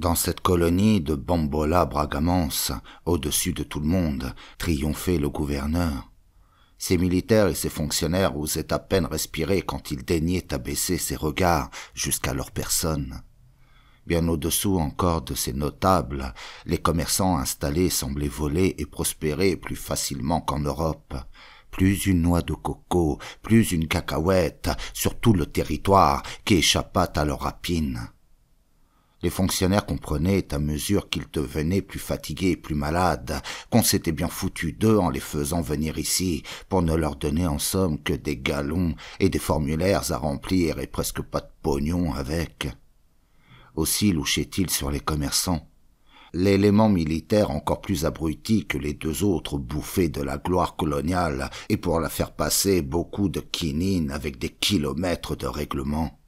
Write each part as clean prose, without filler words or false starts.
Dans cette colonie de Bambola Bragamance, au-dessus de tout le monde, triomphait le gouverneur. Ses militaires et ses fonctionnaires osaient à peine respirer quand il daignait abaisser ses regards jusqu'à leur personne. Bien au-dessous encore de ces notables, les commerçants installés semblaient voler et prospérer plus facilement qu'en Europe. Plus une noix de coco, plus une cacahuète sur tout le territoire qui échappa à leur rapine. Les fonctionnaires comprenaient à mesure qu'ils devenaient plus fatigués et plus malades qu'on s'était bien foutu d'eux en les faisant venir ici pour ne leur donner en somme que des galons et des formulaires à remplir et presque pas de pognon avec. Aussi louchaient-ils sur les commerçants. L'élément militaire encore plus abruti que les deux autres bouffait de la gloire coloniale et pour la faire passer beaucoup de quinine avec des kilomètres de règlement.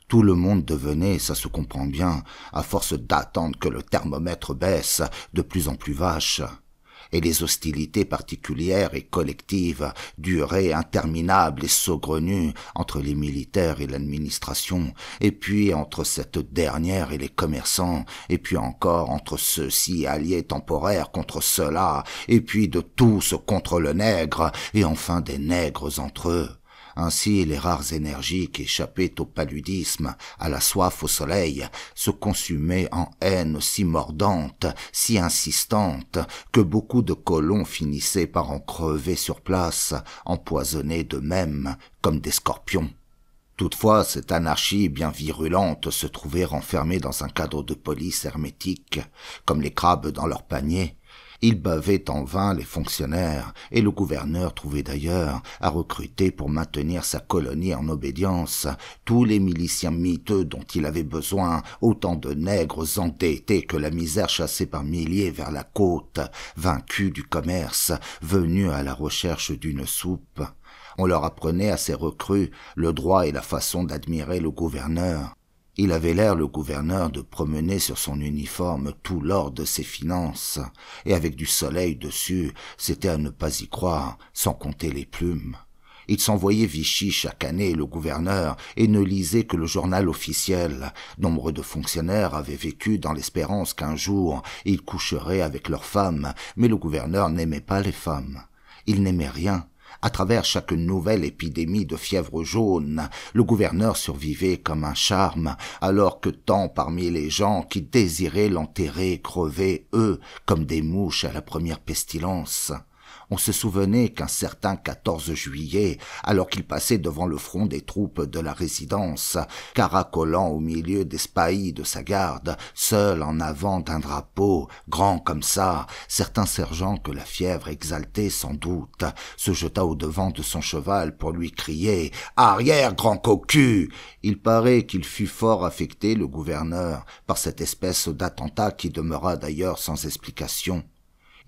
Tout le monde devenait, ça se comprend bien, à force d'attendre que le thermomètre baisse, de plus en plus vache. Et les hostilités particulières et collectives duraient interminables et saugrenues entre les militaires et l'administration, et puis entre cette dernière et les commerçants, et puis encore entre ceux-ci alliés temporaires contre ceux-là, et puis de tous contre le nègre, et enfin des nègres entre eux. Ainsi, les rares énergies qui échappaient au paludisme, à la soif au soleil, se consumaient en haine si mordante, si insistante, que beaucoup de colons finissaient par en crever sur place, empoisonnés d'eux-mêmes comme des scorpions. Toutefois, cette anarchie bien virulente se trouvait renfermée dans un cadre de police hermétique, comme les crabes dans leur panier. Ils bavaient en vain les fonctionnaires, et le gouverneur trouvait d'ailleurs à recruter pour maintenir sa colonie en obédience tous les miliciens miteux dont il avait besoin, autant de nègres endettés que la misère chassait par milliers vers la côte, vaincus du commerce, venus à la recherche d'une soupe. On leur apprenait à ces recrues le droit et la façon d'admirer le gouverneur. Il avait l'air, le gouverneur, de promener sur son uniforme tout l'or de ses finances, et avec du soleil dessus, c'était à ne pas y croire, sans compter les plumes. Il s'envoyait Vichy chaque année, le gouverneur, et ne lisait que le journal officiel. Nombre de fonctionnaires avaient vécu dans l'espérance qu'un jour, ils coucheraient avec leurs femmes, mais le gouverneur n'aimait pas les femmes. Il n'aimait rien. À travers chaque nouvelle épidémie de fièvre jaune, le gouverneur survivait comme un charme, alors que tant parmi les gens qui désiraient l'enterrer crevaient, eux, comme des mouches à la première pestilence. On se souvenait qu'un certain 14 juillet, alors qu'il passait devant le front des troupes de la résidence, caracolant au milieu des spahis de sa garde, seul en avant d'un drapeau, grand comme ça, certain sergent que la fièvre exaltait sans doute, se jeta au-devant de son cheval pour lui crier « Arrière, grand cocu !» Il paraît qu'il fut fort affecté, le gouverneur, par cette espèce d'attentat qui demeura d'ailleurs sans explication.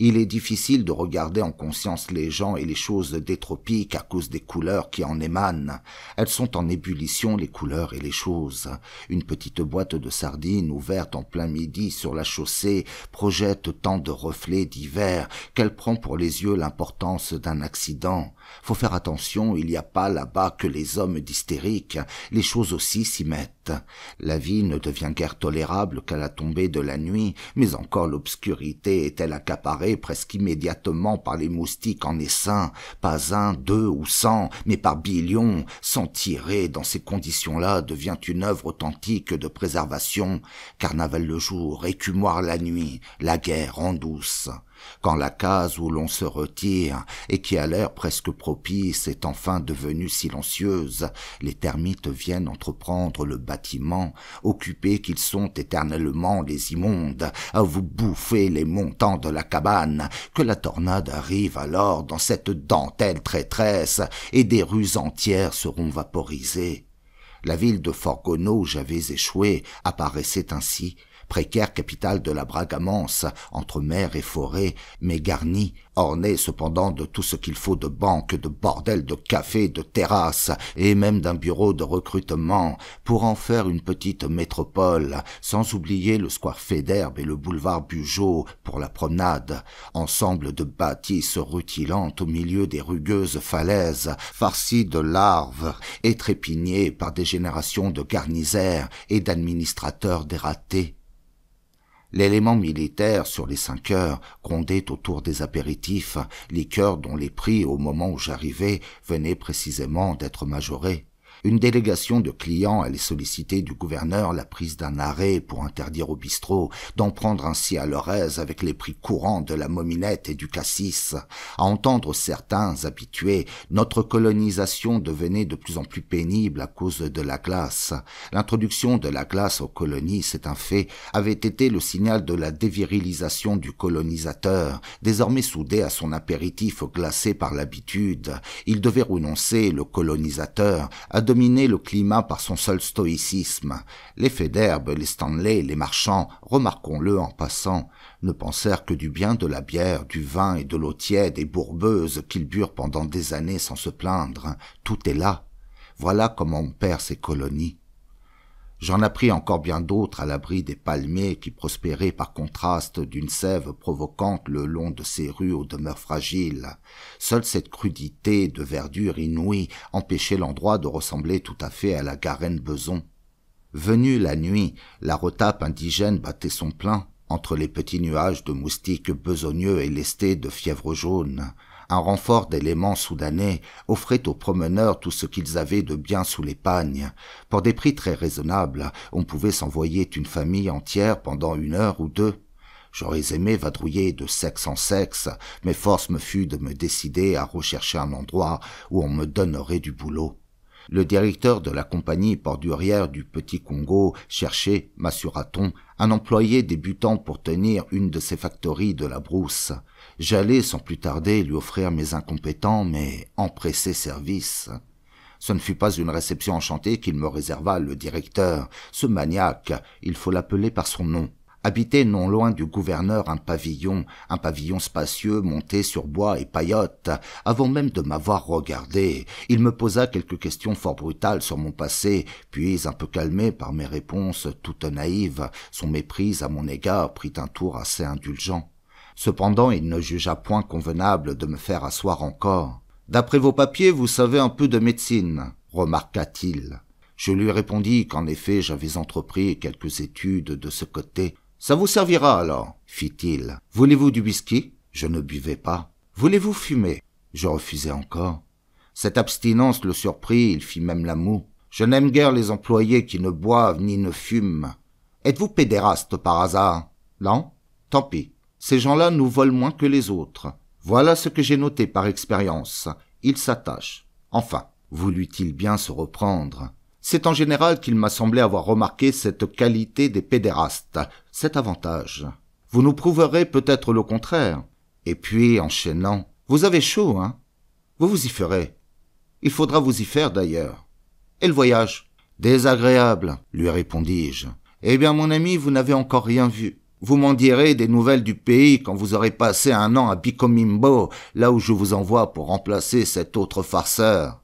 Il est difficile de regarder en conscience les gens et les choses des tropiques à cause des couleurs qui en émanent. Elles sont en ébullition, les couleurs et les choses. Une petite boîte de sardines ouverte en plein midi sur la chaussée projette tant de reflets divers qu'elle prend pour les yeux l'importance d'un accident. Faut faire attention, il n'y a pas là-bas que les hommes d'hystériques, les choses aussi s'y mettent. La vie ne devient guère tolérable qu'à la tombée de la nuit, mais encore l'obscurité est-elle accaparée presque immédiatement par les moustiques en essaim, pas un, 2 ou 100, mais par billions. S'en tirer dans ces conditions-là devient une œuvre authentique de préservation. Carnaval le jour, écumoire la nuit, la guerre en douce. Quand la case où l'on se retire et qui a l'air presque propice est enfin devenue silencieuse, les termites viennent entreprendre le bâtiment, occupés qu'ils sont éternellement les immondes, à vous bouffer les montants de la cabane, que la tornade arrive alors dans cette dentelle traîtresse et des rues entières seront vaporisées. La ville de Forgono où j'avais échoué apparaissait ainsi, précaire capitale de la Bragamance, entre mer et forêt, mais garnie, ornée cependant de tout ce qu'il faut de banques, de bordels, de cafés, de terrasses, et même d'un bureau de recrutement, pour en faire une petite métropole, sans oublier le square Faidherbe et le boulevard Bugeaud pour la promenade, ensemble de bâtisses rutilantes au milieu des rugueuses falaises, farcies de larves et trépignées par des générations de garnisaires et d'administrateurs dératés. L'élément militaire, sur les 5 heures, grondait autour des apéritifs, liqueurs dont les prix, au moment où j'arrivais, venaient précisément d'être majorés. Une délégation de clients allait solliciter du gouverneur la prise d'un arrêt pour interdire au bistrot d'en prendre ainsi à leur aise avec les prix courants de la mominette et du cassis. À entendre certains habitués, notre colonisation devenait de plus en plus pénible à cause de la glace. L'introduction de la glace aux colonies, c'est un fait, avait été le signal de la dévirilisation du colonisateur. Désormais soudé à son apéritif glacé par l'habitude, il devait renoncer, le colonisateur, à dominer le climat par son seul stoïcisme. Les Faidherbe, les Stanley, les marchands, remarquons-le en passant, ne pensèrent que du bien de la bière, du vin et de l'eau tiède et bourbeuse qu'ils burent pendant des années sans se plaindre. Tout est là. Voilà comment on perd ses colonies. J'en appris encore bien d'autres à l'abri des palmiers qui prospéraient par contraste d'une sève provocante le long de ces rues aux demeures fragiles. Seule cette crudité de verdure inouïe empêchait l'endroit de ressembler tout à fait à la Garenne-Beson. Venue la nuit, la retape indigène battait son plein entre les petits nuages de moustiques besogneux et lestés de fièvre jaune. Un renfort d'éléments soudanais offrait aux promeneurs tout ce qu'ils avaient de bien sous les pagnes. Pour des prix très raisonnables, on pouvait s'envoyer une famille entière pendant 1 heure ou 2. J'aurais aimé vadrouiller de sexe en sexe, mais force me fut de me décider à rechercher un endroit où on me donnerait du boulot. Le directeur de la compagnie bordurière du Petit Congo cherchait, m'assura-t-on, un employé débutant pour tenir une de ses factories de la brousse. J'allais sans plus tarder lui offrir mes incompétents mais empressés services. Ce ne fut pas une réception enchantée qu'il me réserva, le directeur. Ce maniaque, il faut l'appeler par son nom, habitait non loin du gouverneur un pavillon spacieux monté sur bois et paillotes. Avant même de m'avoir regardé, il me posa quelques questions fort brutales sur mon passé, puis, un peu calmé par mes réponses toutes naïves, son mépris à mon égard prit un tour assez indulgent. Cependant, il ne jugea point convenable de me faire asseoir encore. « D'après vos papiers, vous savez un peu de médecine, » remarqua-t-il. Je lui répondis qu'en effet j'avais entrepris quelques études de ce côté. « Ça vous servira alors, fit-il. Voulez-vous du whisky ?» Je ne buvais pas. « Voulez-vous fumer ?» Je refusais encore. Cette abstinence le surprit, il fit même la moue. « Je n'aime guère les employés qui ne boivent ni ne fument. Êtes-vous pédéraste par hasard ?»« Non ? Tant pis. Ces gens-là nous volent moins que les autres. Voilà ce que j'ai noté par expérience. Ils s'attachent. Enfin, voulut-il bien se reprendre. C'est en général qu'il m'a semblé avoir remarqué cette qualité des pédérastes, cet avantage. Vous nous prouverez peut-être le contraire. Et puis, enchaînant, vous avez chaud, hein? Vous vous y ferez. Il faudra vous y faire d'ailleurs. Et le voyage? Désagréable, lui répondis-je. Eh bien, mon ami, vous n'avez encore rien vu. Vous m'en direz des nouvelles du pays quand vous aurez passé 1 an à Bikomimbo, là où je vous envoie pour remplacer cet autre farceur.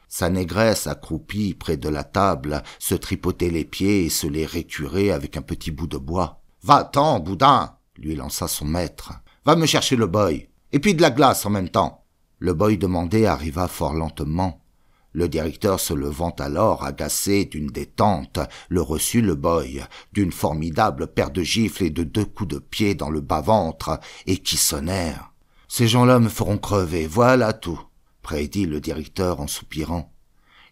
Sa négresse, accroupie près de la table, se tripotait les pieds et se les récurait avec un petit bout de bois. « Va-t'en, boudin !» lui lança son maître. « Va me chercher le boy, et puis de la glace en même temps. » Le boy demandé arriva fort lentement. Le directeur se levant alors, agacé d'une détente, le reçut le boy, d'une formidable paire de gifles et de 2 coups de pied dans le bas-ventre, et qui sonnèrent. « Ces gens-là me feront crever, voilà tout !» prédit le directeur en soupirant.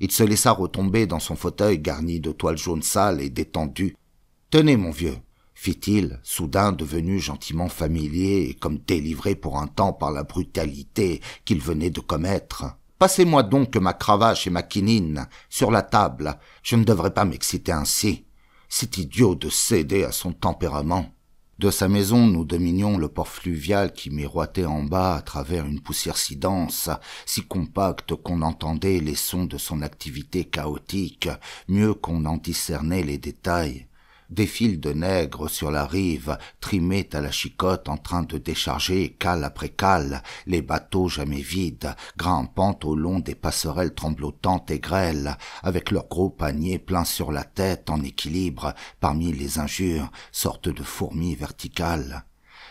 Il se laissa retomber dans son fauteuil garni de toile jaune sale et détendu. « Tenez, mon vieux, » fit-il, soudain devenu gentiment familier et comme délivré pour un temps par la brutalité qu'il venait de commettre. « Passez-moi donc ma cravache et ma quinine sur la table. Je ne devrais pas m'exciter ainsi. C'est idiot de céder à son tempérament. » De sa maison, nous dominions le port fluvial qui miroitait en bas à travers une poussière si dense, si compacte qu'on entendait les sons de son activité chaotique, mieux qu'on en discernait les détails. Des files de nègres sur la rive trimaient à la chicotte en train de décharger, cale après cale, les bateaux jamais vides, grimpant au long des passerelles tremblotantes et grêles, avec leurs gros paniers pleins sur la tête en équilibre, parmi les injures, sortes de fourmis verticales.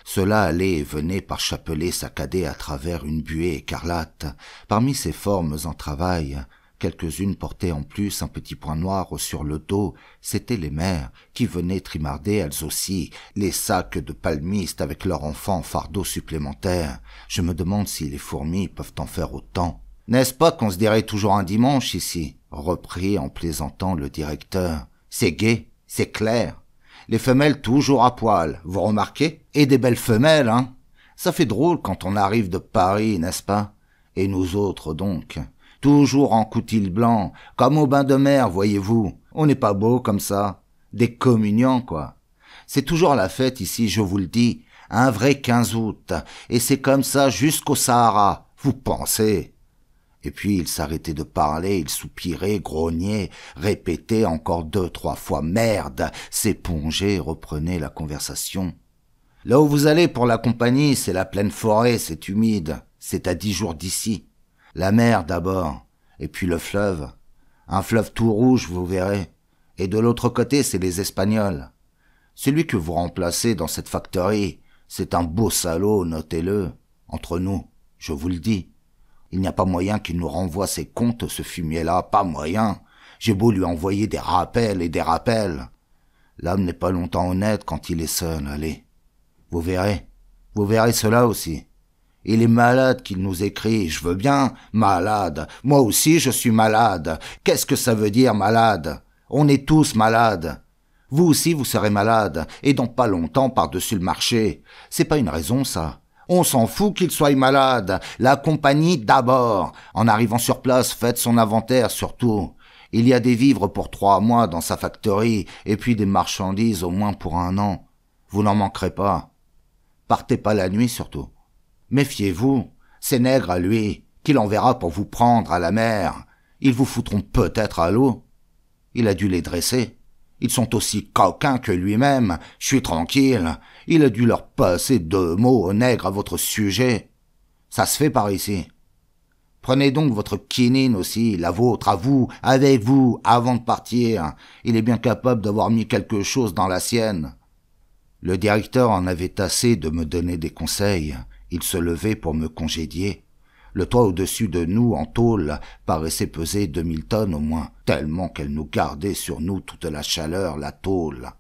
Cela allait et venait par chapelets saccadés à travers une buée écarlate. Parmi ces formes en travail, Quelques-unes portaient en plus un petit point noir sur le dos. C'étaient les mères qui venaient trimarder elles aussi les sacs de palmistes avec leurs enfants en fardeau supplémentaire. Je me demande si les fourmis peuvent en faire autant. « N'est-ce pas qu'on se dirait toujours un dimanche ici ?» reprit en plaisantant le directeur. « C'est gai, c'est clair. Les femelles toujours à poil, vous remarquez? Et des belles femelles, hein? Ça fait drôle quand on arrive de Paris, n'est-ce pas? Et nous autres donc, toujours en coutil blanc, comme au bain de mer, voyez-vous. On n'est pas beau comme ça. Des communiants, quoi. C'est toujours la fête ici, je vous le dis. Un vrai 15 août. Et c'est comme ça jusqu'au Sahara. Vous pensez? » Et puis il s'arrêtait de parler, il soupirait, grognait, répétait encore 2-3 fois « merde », s'épongeait, reprenait la conversation. « Là où vous allez pour la compagnie, c'est la pleine forêt, c'est humide, c'est à 10 jours d'ici. La mer d'abord, et puis le fleuve. Un fleuve tout rouge, vous verrez. Et de l'autre côté, c'est les Espagnols. Celui que vous remplacez dans cette factory, c'est un beau salaud, notez-le. Entre nous, je vous le dis. Il n'y a pas moyen qu'il nous renvoie ses comptes, ce fumier-là, pas moyen. J'ai beau lui envoyer des rappels et des rappels. L'homme n'est pas longtemps honnête quand il est seul, allez. Vous verrez cela aussi. Il est malade qu'il nous écrit, je veux bien, malade. Moi aussi je suis malade. Qu'est-ce que ça veut dire, malade? On est tous malades. Vous aussi vous serez malade, et dans pas longtemps par-dessus le marché. C'est pas une raison, ça. On s'en fout qu'il soit malade. La compagnie d'abord. En arrivant sur place, faites son inventaire surtout. Il y a des vivres pour 3 mois dans sa factory, et puis des marchandises au moins pour 1 an. Vous n'en manquerez pas. Partez pas la nuit surtout. Méfiez-vous, ces nègres à lui, qu'il enverra pour vous prendre à la mer. Ils vous foutront peut-être à l'eau. Il a dû les dresser. Ils sont aussi coquins que lui-même. Je suis tranquille. Il a dû leur passer 2 mots aux nègres à votre sujet. Ça se fait par ici. Prenez donc votre quinine aussi, la vôtre, à vous, avec vous, avant de partir. Il est bien capable d'avoir mis quelque chose dans la sienne. Le directeur en avait assez de me donner des conseils. Il se levait pour me congédier. Le toit au-dessus de nous, en tôle, paraissait peser 2000 tonnes au moins, tellement qu'elle nous gardait sur nous toute la chaleur, la tôle.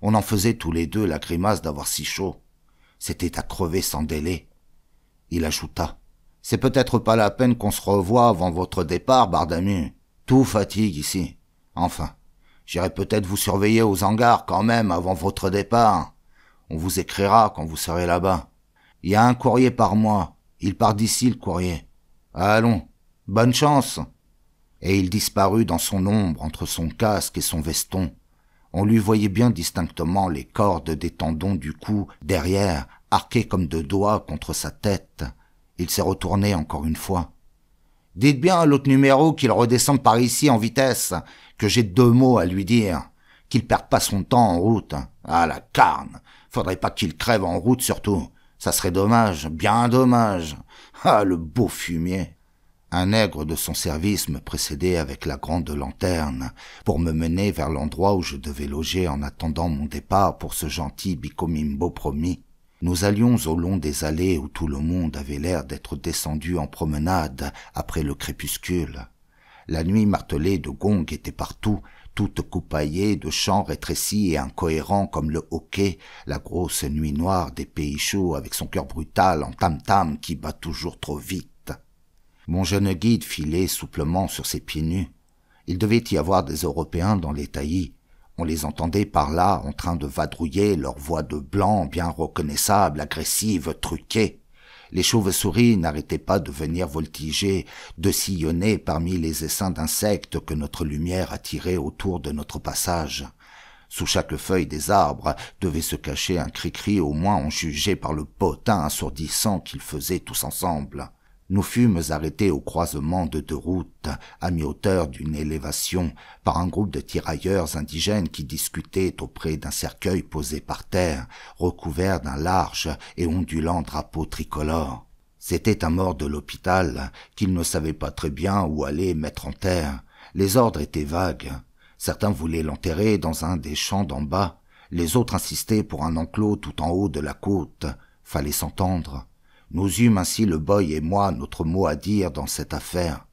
On en faisait tous les deux la grimace d'avoir si chaud. C'était à crever sans délai. Il ajouta. « C'est peut-être pas la peine qu'on se revoie avant votre départ, Bardamu. Tout fatigue ici. Enfin, j'irai peut-être vous surveiller aux hangars quand même avant votre départ. On vous écrira quand vous serez là-bas. Il y a un courrier par mois. Il part d'ici, le courrier. Allons, bonne chance. » Et il disparut dans son ombre entre son casque et son veston. On lui voyait bien distinctement les cordes des tendons du cou, derrière, arquées comme 2 doigts contre sa tête. Il s'est retourné encore une fois. « Dites bien à l'autre numéro qu'il redescende par ici en vitesse, que j'ai 2 mots à lui dire. Qu'il perde pas son temps en route. Ah, la carne! Faudrait pas qu'il crève en route surtout. Ça serait dommage, bien dommage. Ah, le beau fumier !» Un nègre de son service me précédait avec la grande lanterne pour me mener vers l'endroit où je devais loger en attendant mon départ pour ce gentil Bicomimbo promis. Nous allions au long des allées où tout le monde avait l'air d'être descendu en promenade après le crépuscule. La nuit martelée de gongs était partout, toute coupaillée de chants rétrécis et incohérents comme le hoquet, la grosse nuit noire des pays chauds avec son cœur brutal en tam-tam qui bat toujours trop vite. Mon jeune guide filait souplement sur ses pieds nus. Il devait y avoir des Européens dans les taillis. On les entendait par là en train de vadrouiller, leur voix de blanc bien reconnaissable, agressive, truquée. Les chauves-souris n'arrêtaient pas de venir voltiger, de sillonner parmi les essaims d'insectes que notre lumière attirait autour de notre passage. Sous chaque feuille des arbres devait se cacher un cri-cri au moins en juger par le potin assourdissant qu'ils faisaient tous ensemble. Nous fûmes arrêtés au croisement de 2 routes, à mi-hauteur d'une élévation, par un groupe de tirailleurs indigènes qui discutaient auprès d'un cercueil posé par terre, recouvert d'un large et ondulant drapeau tricolore. C'était un mort de l'hôpital qu'ils ne savaient pas très bien où aller mettre en terre. Les ordres étaient vagues. Certains voulaient l'enterrer dans un des champs d'en bas, les autres insistaient pour un enclos tout en haut de la côte. Fallait s'entendre. Nous eûmes ainsi le boy et moi notre mot à dire dans cette affaire.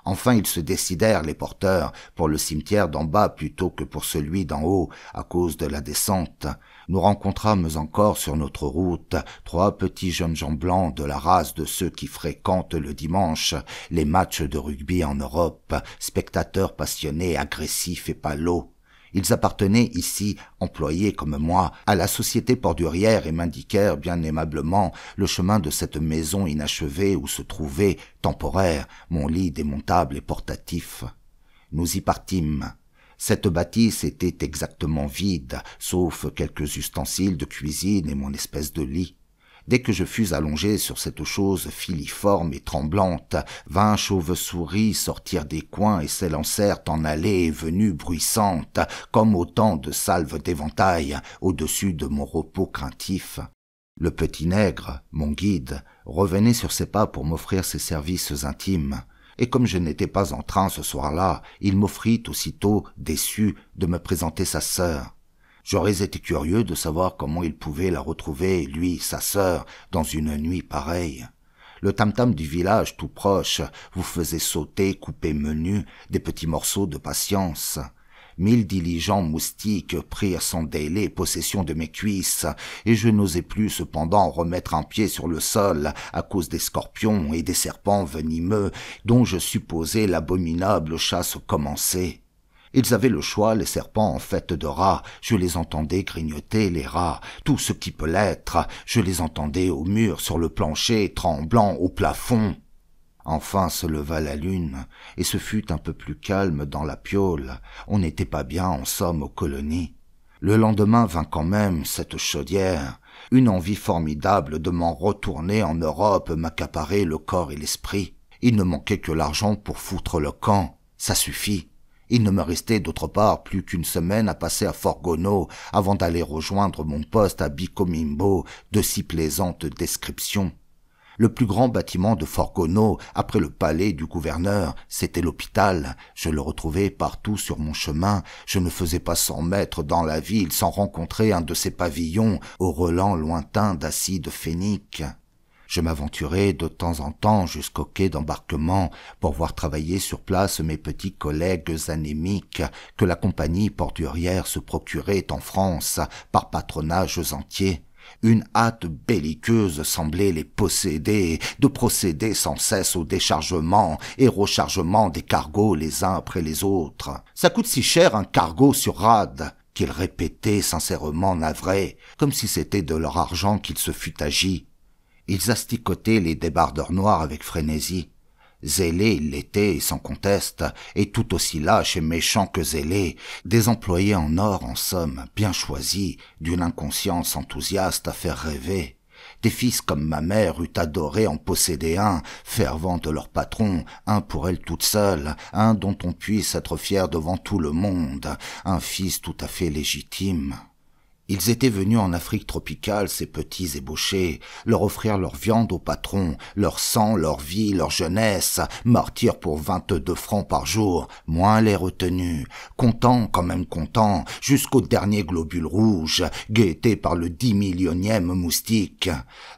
Enfin ils se décidèrent, les porteurs, pour le cimetière d'en bas plutôt que pour celui d'en haut, à cause de la descente. Nous rencontrâmes encore sur notre route 3 petits jeunes gens blancs de la race de ceux qui fréquentent le dimanche les matchs de rugby en Europe, spectateurs passionnés, agressifs et palos. Ils appartenaient ici, employés comme moi, à la société Port-Durière et m'indiquèrent bien aimablement le chemin de cette maison inachevée où se trouvait, temporaire, mon lit démontable et portatif. Nous y partîmes. Cette bâtisse était exactement vide, sauf quelques ustensiles de cuisine et mon espèce de lit. Dès que je fus allongé sur cette chose filiforme et tremblante, 20 chauves-souris sortirent des coins et s'élancèrent en allées et venues bruissantes, comme autant de salves d'éventail au-dessus de mon repos craintif. Le petit nègre, mon guide, revenait sur ses pas pour m'offrir ses services intimes. Et comme je n'étais pas en train ce soir-là, il m'offrit aussitôt, déçu, de me présenter sa sœur. J'aurais été curieux de savoir comment il pouvait la retrouver, lui, sa sœur, dans une nuit pareille. Le tam-tam du village tout proche vous faisait sauter, couper menu, des petits morceaux de patience. 1000 diligents moustiques prirent sans délai possession de mes cuisses, et je n'osais plus cependant remettre un pied sur le sol à cause des scorpions et des serpents venimeux dont je supposais l'abominable chasse commencer. Ils avaient le choix, les serpents en fait de rats, je les entendais grignoter les rats, tout ce qui peut l'être, je les entendais au mur, sur le plancher, tremblant au plafond. Enfin se leva la lune, et ce fut un peu plus calme dans la piaule, on n'était pas bien en somme aux colonies. Le lendemain vint quand même cette chaudière, une envie formidable de m'en retourner en Europe m'accaparait le corps et l'esprit. Il ne manquait que l'argent pour foutre le camp, ça suffit. Il ne me restait d'autre part plus qu'une semaine à passer à Forgono avant d'aller rejoindre mon poste à Bicomimbo, de si plaisante description. Le plus grand bâtiment de Forgono, après le palais du gouverneur, c'était l'hôpital. Je le retrouvais partout sur mon chemin. Je ne faisais pas 100 mètres dans la ville sans rencontrer un de ces pavillons aux relents lointains d'acide phénique. Je m'aventurais de temps en temps jusqu'au quai d'embarquement pour voir travailler sur place mes petits collègues anémiques que la compagnie portuaire se procurait en France par patronages entiers. Une hâte belliqueuse semblait les posséder, de procéder sans cesse au déchargement et rechargement des cargos les uns après les autres. « Ça coûte si cher un cargo sur rade !» qu'ils répétaient sincèrement navrés, comme si c'était de leur argent qu'il se fût agi. Ils asticotaient les débardeurs noirs avec frénésie. Zélés ils l'étaient, sans conteste, et tout aussi lâches et méchants que zélés, des employés en or en somme, bien choisis, d'une inconscience enthousiaste à faire rêver. Des fils comme ma mère eût adoré en posséder un, fervent de leur patron, un pour elle toute seule, un dont on puisse être fier devant tout le monde, un fils tout à fait légitime. Ils étaient venus en Afrique tropicale, ces petits ébauchés, leur offrir leur viande au patron, leur sang, leur vie, leur jeunesse, martyrs pour 22 francs par jour, moins les retenus, contents, quand même contents, jusqu'au dernier globule rouge, guettés par le 10 millionième moustique.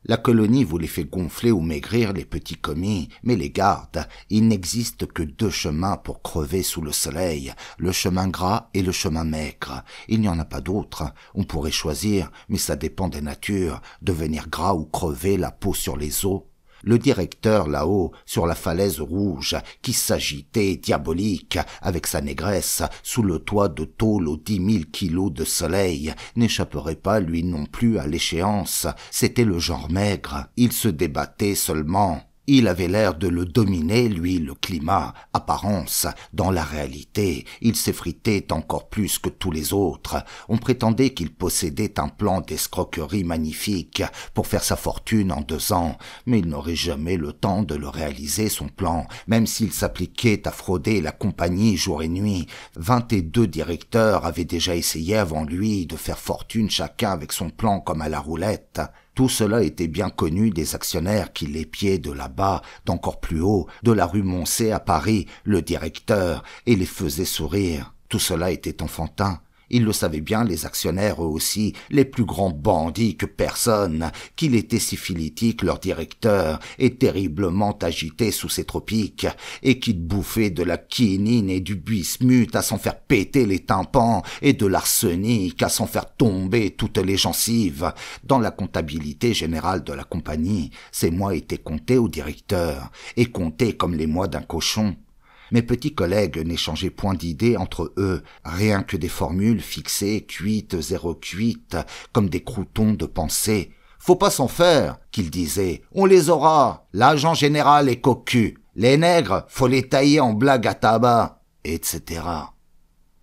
La colonie vous les fait gonfler ou maigrir, les petits commis, mais les garde, il n'existe que 2 chemins pour crever sous le soleil, le chemin gras et le chemin maigre. Il n'y en a pas d'autre. On pourrait choisir, mais ça dépend des natures, devenir gras ou crever la peau sur les os. Le directeur, là-haut, sur la falaise rouge, qui s'agitait, diabolique, avec sa négresse, sous le toit de tôle aux 10 000 kilos de soleil, n'échapperait pas, lui non plus, à l'échéance. C'était le genre maigre. Il se débattait seulement. Il avait l'air de le dominer, lui, le climat, apparence. Dans la réalité, il s'effritait encore plus que tous les autres. On prétendait qu'il possédait un plan d'escroquerie magnifique pour faire sa fortune en 2 ans, mais il n'aurait jamais le temps de le réaliser, son plan, même s'il s'appliquait à frauder la compagnie jour et nuit. 22 directeurs avaient déjà essayé avant lui de faire fortune chacun avec son plan comme à la roulette. Tout cela était bien connu des actionnaires qui l'épiaient de là-bas, d'encore plus haut, de la rue Moncey à Paris, le directeur, et les faisaient sourire. Tout cela était enfantin. Ils le savaient bien, les actionnaires eux aussi, les plus grands bandits que personne, qu'il était syphilitique leur directeur, et terriblement agité sous ces tropiques, et qu'il bouffait de la quinine et du bismuth à s'en faire péter les tympans, et de l'arsenic à s'en faire tomber toutes les gencives. Dans la comptabilité générale de la compagnie, ces mois étaient comptés au directeur, et comptés comme les mois d'un cochon. Mes petits collègues n'échangeaient point d'idées entre eux, rien que des formules fixées, cuites et recuites, comme des croûtons de pensée. « Faut pas s'en faire », qu'ils disaient, « on les aura, l'agent général est cocu, les nègres, faut les tailler en blague à tabac, etc. »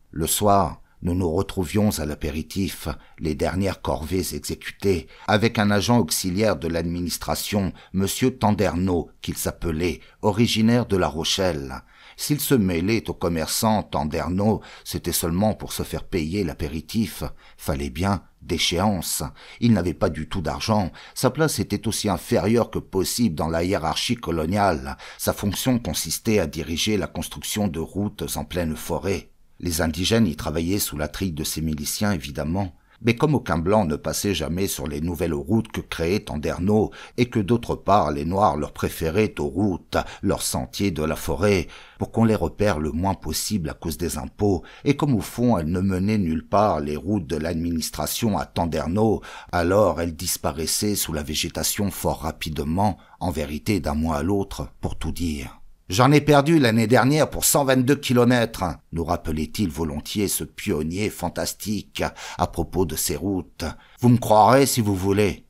Le soir, nous nous retrouvions à l'apéritif, les dernières corvées exécutées, avec un agent auxiliaire de l'administration, Monsieur Tanderneau, qu'il s'appelait, originaire de La Rochelle. S'il se mêlait aux commerçants Tanderneau, c'était seulement pour se faire payer l'apéritif. Fallait bien d'échéance. Il n'avait pas du tout d'argent. Sa place était aussi inférieure que possible dans la hiérarchie coloniale. Sa fonction consistait à diriger la construction de routes en pleine forêt. Les indigènes y travaillaient sous la trille de ces miliciens, évidemment. Mais comme aucun blanc ne passait jamais sur les nouvelles routes que créait Tanderneau, et que d'autre part les Noirs leur préféraient aux routes, leurs sentiers de la forêt, pour qu'on les repère le moins possible à cause des impôts, et comme au fond elles ne menaient nulle part les routes de l'administration à Tanderneau, alors elles disparaissaient sous la végétation fort rapidement, en vérité d'un mois à l'autre, pour tout dire. « J'en ai perdu l'année dernière pour 122 kilomètres, nous rappelait-il volontiers ce pionnier fantastique à propos de ces routes. Vous me croirez si vous voulez.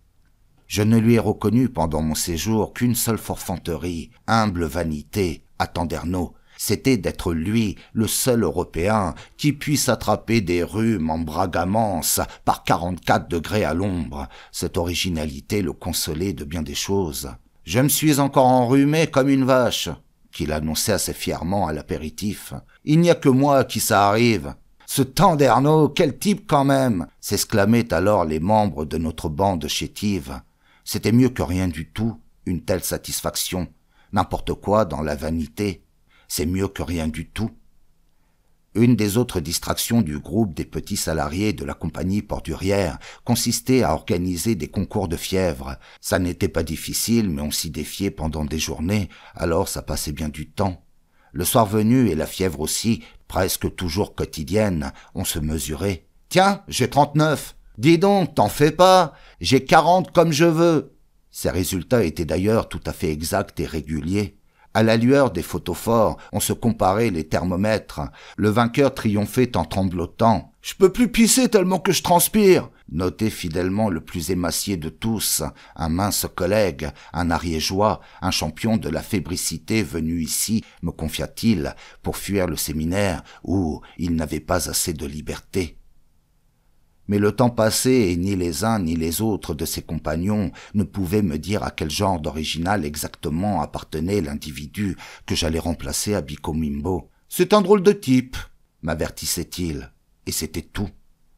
Je ne lui ai reconnu pendant mon séjour qu'une seule forfanterie, humble vanité, à Tanderneau. C'était d'être lui, le seul Européen, qui puisse attraper des rhumes en Bragamance par 44 degrés à l'ombre. Cette originalité le consolait de bien des choses. « Je me suis encore enrhumé comme une vache », qu'il annonçait assez fièrement à l'apéritif. « Il n'y a que moi à qui ça arrive. »« Ce Tanderneau, quel type quand même !» s'exclamaient alors les membres de notre bande chétive. C'était mieux que rien du tout, une telle satisfaction. N'importe quoi dans la vanité, c'est mieux que rien du tout. Une des autres distractions du groupe des petits salariés de la compagnie porturière consistait à organiser des concours de fièvre. Ça n'était pas difficile, mais on s'y défiait pendant des journées, alors ça passait bien du temps. Le soir venu, et la fièvre aussi, presque toujours quotidienne, on se mesurait. « Tiens, j'ai 39. Dis donc, t'en fais pas. J'ai 40 comme je veux. » Ces résultats étaient d'ailleurs tout à fait exacts et réguliers. À la lueur des photophores, on se comparait les thermomètres. Le vainqueur triomphait en tremblotant. « Je peux plus pisser tellement que je transpire !» notait fidèlement le plus émacié de tous, un mince collègue, un ariégeois, un champion de la fébricité venu ici, me confia-t-il, pour fuir le séminaire où il n'avait pas assez de liberté. Mais le temps passait et ni les uns ni les autres de ses compagnons ne pouvaient me dire à quel genre d'original exactement appartenait l'individu que j'allais remplacer à Bicomimbo. « C'est un drôle de type », m'avertissait-il, et c'était tout.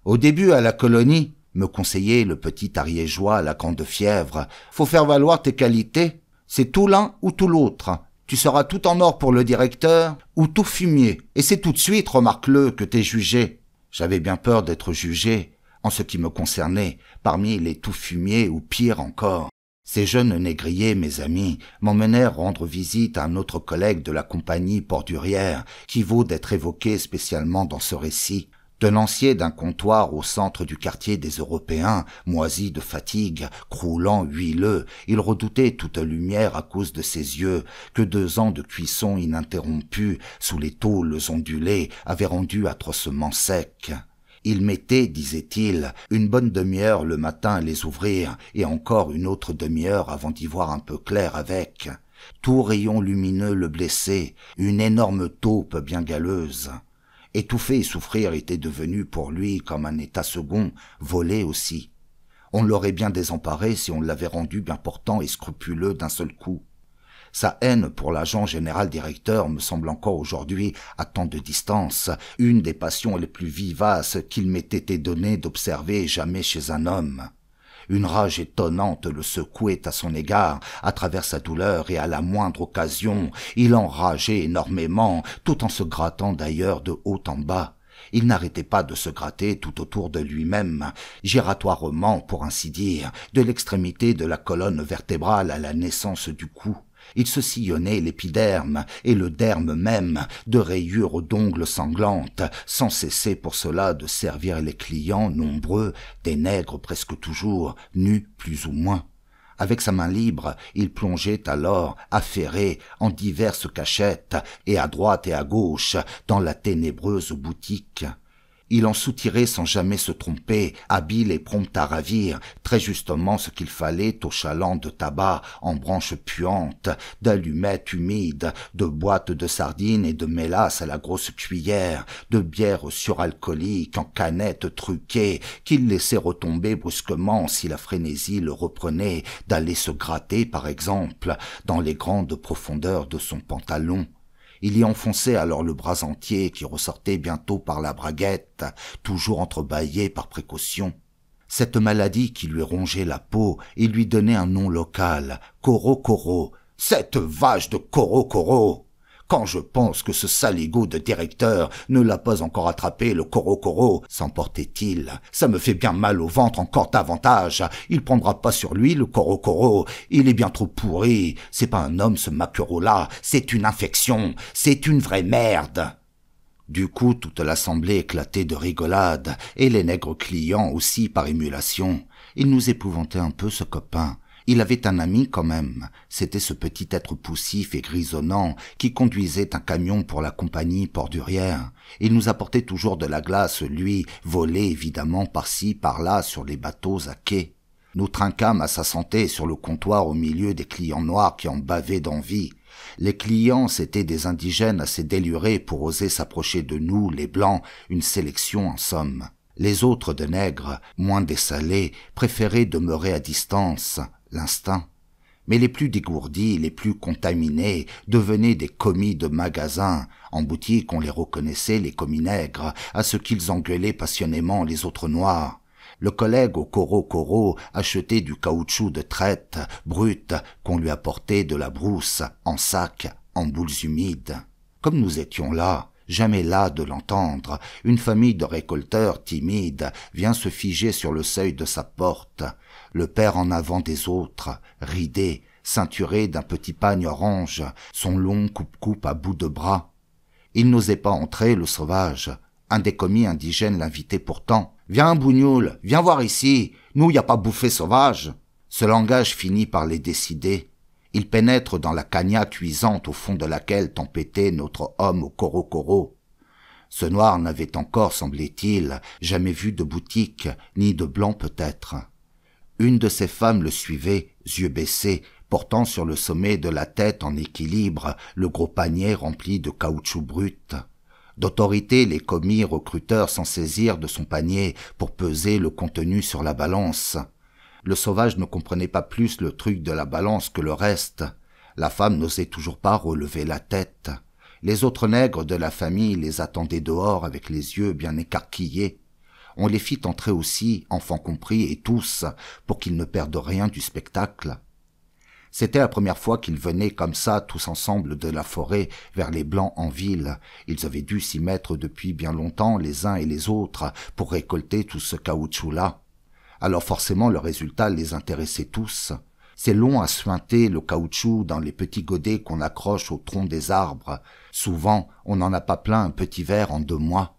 Au début à la colonie, me conseillait le petit ariégeois à la grande fièvre, « faut faire valoir tes qualités, c'est tout l'un ou tout l'autre. Tu seras tout en or pour le directeur ou tout fumier, et c'est tout de suite, remarque-le, que t'es jugé. » J'avais bien peur d'être jugé, en ce qui me concernait, parmi les tout fumiers ou pire encore. Ces jeunes négriers, mes amis, m'emmenèrent rendre visite à un autre collègue de la compagnie porturière, qui vaut d'être évoqué spécialement dans ce récit. Tenancier d'un comptoir au centre du quartier des Européens, moisi de fatigue, croulant, huileux, il redoutait toute lumière à cause de ses yeux, que 2 ans de cuisson ininterrompue sous les tôles ondulées avaient rendu atrocement secs. Il mettait, disait-il, une bonne demi-heure le matin à les ouvrir, et encore une autre demi-heure avant d'y voir un peu clair avec. Tout rayon lumineux le blessait, une énorme taupe bien galeuse. Étouffer et souffrir était devenu pour lui comme un état second, voler aussi. On l'aurait bien désemparé si on l'avait rendu bien portant et scrupuleux d'un seul coup. Sa haine pour l'agent général directeur me semble encore aujourd'hui, à tant de distance, une des passions les plus vivaces qu'il m'ait été donné d'observer jamais chez un homme. Une rage étonnante le secouait à son égard, à travers sa douleur, et à la moindre occasion, il enrageait énormément, tout en se grattant d'ailleurs de haut en bas. Il n'arrêtait pas de se gratter tout autour de lui-même, giratoirement pour ainsi dire, de l'extrémité de la colonne vertébrale à la naissance du cou. Il se sillonnait l'épiderme et le derme même de rayures d'ongles sanglantes, sans cesser pour cela de servir les clients nombreux, des nègres presque toujours, nus plus ou moins. Avec sa main libre, il plongeait alors, affairé, en diverses cachettes, et à droite et à gauche, dans la ténébreuse boutique. Il en soutirait sans jamais se tromper, habile et prompt à ravir, très justement ce qu'il fallait aux chalands de tabac en branches puantes, d'allumettes humides, de boîtes de sardines et de mélasse à la grosse cuillère, de bières suralcooliques en canettes truquées, qu'il laissait retomber brusquement si la frénésie le reprenait d'aller se gratter, par exemple, dans les grandes profondeurs de son pantalon. Il y enfonçait alors le bras entier qui ressortait bientôt par la braguette, toujours entrebâillé par précaution. Cette maladie qui lui rongeait la peau, il lui donnait un nom local, Coro-Coro. Cette vache de Coro-Coro! Quand je pense que ce saligo de directeur ne l'a pas encore attrapé, le Coro-Coro, s'emportait-il. Ça me fait bien mal au ventre encore davantage. Il prendra pas sur lui, le Coro-Coro. Il est bien trop pourri. C'est pas un homme, ce maquereau-là. C'est une infection. C'est une vraie merde. Du coup, toute l'assemblée éclatait de rigolade, et les nègres clients aussi par émulation. Il nous épouvantait un peu, ce copain. Il avait un ami quand même, c'était ce petit être poussif et grisonnant qui conduisait un camion pour la compagnie Port-Durière. Il nous apportait toujours de la glace, lui, volé évidemment par-ci, par-là sur les bateaux à quai. Nous trinquâmes à sa santé sur le comptoir au milieu des clients noirs qui en bavaient d'envie. Les clients, c'étaient des indigènes assez délurés pour oser s'approcher de nous, les blancs, une sélection en somme. Les autres de nègres, moins dessalés, préféraient demeurer à distance, l'instinct. Mais les plus dégourdis, les plus contaminés, devenaient des commis de magasins. En boutique, on les reconnaissait, les commis nègres, à ce qu'ils engueulaient passionnément les autres noirs. Le collègue au Coro-Coro achetait du caoutchouc de traite, brut, qu'on lui apportait de la brousse, en sac, en boules humides. Comme nous étions là, jamais las de l'entendre, une famille de récolteurs timides vient se figer sur le seuil de sa porte. Le père en avant des autres, ridé, ceinturé d'un petit pagne orange, son long coupe-coupe à bout de bras. Il n'osait pas entrer, le sauvage. Un des commis indigènes l'invitait pourtant. « Viens, bougnoule, viens voir ici, nous y a pas bouffé sauvage !» Ce langage finit par les décider. Il pénètre dans la cagna cuisante au fond de laquelle tempêtait notre homme au Coro-Coro. Ce noir n'avait encore, semblait-il, jamais vu de boutique, ni de blanc peut-être. Une de ces femmes le suivait, yeux baissés, portant sur le sommet de la tête en équilibre le gros panier rempli de caoutchouc brut. D'autorité, les commis recruteurs s'en saisirent de son panier pour peser le contenu sur la balance. Le sauvage ne comprenait pas plus le truc de la balance que le reste. La femme n'osait toujours pas relever la tête. Les autres nègres de la famille les attendaient dehors avec les yeux bien écarquillés. On les fit entrer aussi, enfants compris, et tous, pour qu'ils ne perdent rien du spectacle. C'était la première fois qu'ils venaient comme ça, tous ensemble de la forêt, vers les Blancs en ville. Ils avaient dû s'y mettre depuis bien longtemps, les uns et les autres, pour récolter tout ce caoutchouc-là. Alors forcément, le résultat les intéressait tous. C'est long à suinter le caoutchouc dans les petits godets qu'on accroche au tronc des arbres. Souvent, on n'en a pas plein un petit verre en 2 mois.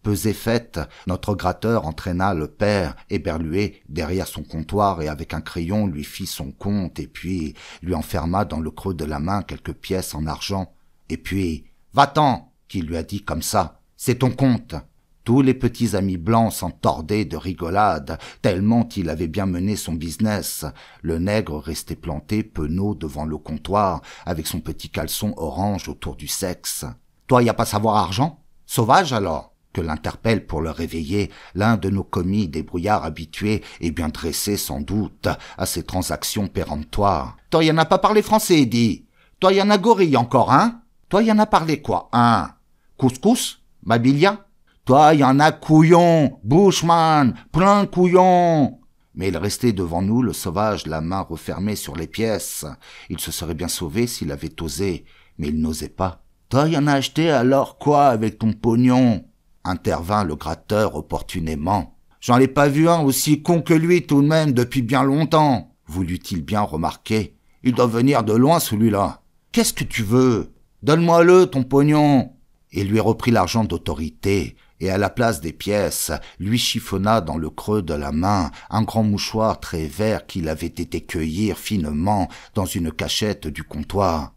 Pesée faite, notre gratteur entraîna le père, éberlué, derrière son comptoir et avec un crayon lui fit son compte et puis lui enferma dans le creux de la main quelques pièces en argent. Et puis, « Va-t'en !» qu'il lui a dit comme ça, « c'est ton compte !» Tous les petits amis blancs s'entordaient de rigolade, tellement il avait bien mené son business. Le nègre restait planté, penaud, devant le comptoir, avec son petit caleçon orange autour du sexe. « Toi, y a pas savoir argent? Sauvage, alors ?» que l'interpelle pour le réveiller l'un de nos commis débrouillards habitués et bien dressés sans doute à ces transactions péremptoires. « Toi, y en a pas parlé français, Eddy. Toi, y en a gorille encore, hein? Toi, y en a parlé quoi, hein? Couscous? Babilia? Toi, y en a couillon, Bushman, plein couillon !» Mais il restait devant nous, le sauvage, la main refermée sur les pièces. Il se serait bien sauvé s'il avait osé, mais il n'osait pas. « Toi, y en a acheté alors quoi avec ton pognon ?» intervint le gratteur opportunément. « J'en ai pas vu un aussi con que lui tout de même depuis bien longtemps, voulut-il bien remarquer. Il doit venir de loin celui-là. Qu'est-ce que tu veux? Donne-moi-le, ton pognon. » Il lui reprit l'argent d'autorité, et à la place des pièces, lui chiffonna dans le creux de la main un grand mouchoir très vert qu'il avait été cueillir finement dans une cachette du comptoir.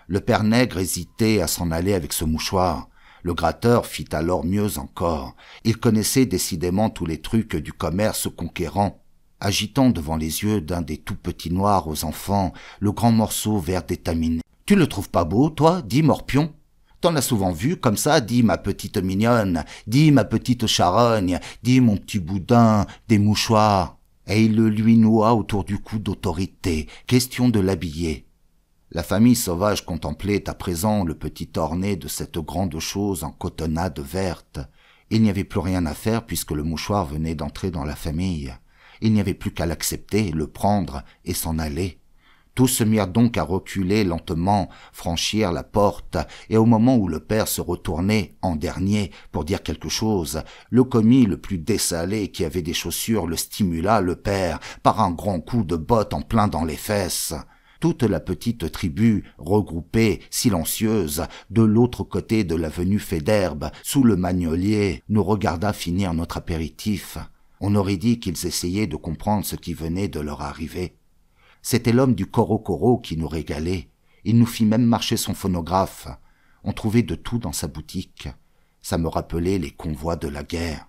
Le père Nègre hésitait à s'en aller avec ce mouchoir. Le gratteur fit alors mieux encore. Il connaissait décidément tous les trucs du commerce conquérant. Agitant devant les yeux d'un des tout petits noirs aux enfants le grand morceau vert d'étaminé. « Tu le trouves pas beau, toi ?» dit Morpion. « T'en as souvent vu comme ça, dit ma petite mignonne, dit ma petite charogne, dit mon petit boudin, des mouchoirs. » Et il le lui noua autour du cou d'autorité, question de l'habiller. La famille sauvage contemplait à présent le petit orné de cette grande chose en cotonnade verte. Il n'y avait plus rien à faire puisque le mouchoir venait d'entrer dans la famille. Il n'y avait plus qu'à l'accepter, le prendre et s'en aller. Tous se mirent donc à reculer lentement, franchir la porte, et au moment où le père se retournait, en dernier, pour dire quelque chose, le commis le plus dessalé qui avait des chaussures le stimula, le père, par un grand coup de botte en plein dans les fesses. Toute la petite tribu, regroupée, silencieuse, de l'autre côté de l'avenue Faidherbe, sous le magnolier, nous regarda finir notre apéritif. On aurait dit qu'ils essayaient de comprendre ce qui venait de leur arriver. C'était l'homme du Coro-Coro qui nous régalait. Il nous fit même marcher son phonographe. On trouvait de tout dans sa boutique. Ça me rappelait les convois de la guerre.